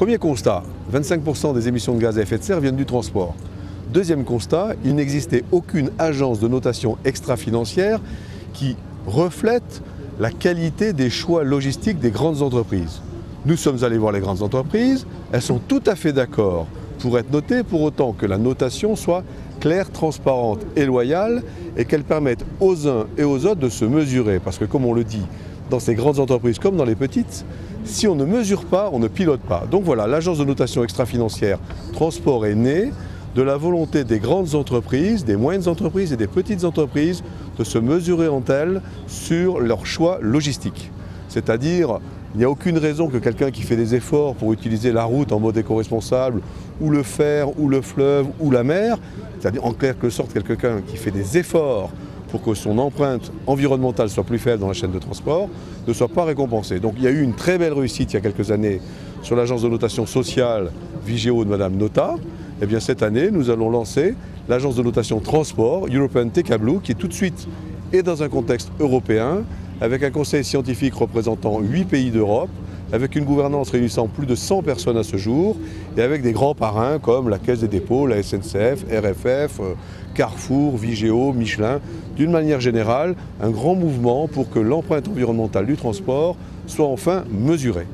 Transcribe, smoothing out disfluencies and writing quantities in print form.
Premier constat, 25% des émissions de gaz à effet de serre viennent du transport. Deuxième constat, il n'existait aucune agence de notation extra-financière qui reflète la qualité des choix logistiques des grandes entreprises. Nous sommes allés voir les grandes entreprises, elles sont tout à fait d'accord pour être notées, pour autant que la notation soit claire, transparente et loyale et qu'elle permette aux uns et aux autres de se mesurer. Parce que comme on le dit, dans ces grandes entreprises comme dans les petites, si on ne mesure pas, on ne pilote pas. Donc voilà, l'agence de notation extra-financière Transport est née de la volonté des grandes entreprises, des moyennes entreprises et des petites entreprises de se mesurer entre elles sur leurs choix logistiques. C'est-à-dire, il n'y a aucune raison que quelqu'un qui fait des efforts pour utiliser la route en mode éco-responsable, ou le fer, ou le fleuve, ou la mer, c'est-à-dire en quelque sorte quelqu'un qui fait des efforts pour que son empreinte environnementale soit plus faible dans la chaîne de transport, ne soit pas récompensé. Donc il y a eu une très belle réussite il y a quelques années sur l'agence de notation sociale Vigéo de Madame Nota. Et bien cette année, nous allons lancer l'agence de notation transport European TKBlue qui tout de suite est dans un contexte européen avec un conseil scientifique représentant 8 pays d'Europe, avec une gouvernance réunissant plus de 100 personnes à ce jour et avec des grands parrains comme la Caisse des dépôts, la SNCF, RFF, Carrefour, Vigéo, Michelin. D'une manière générale, un grand mouvement pour que l'empreinte environnementale du transport soit enfin mesurée.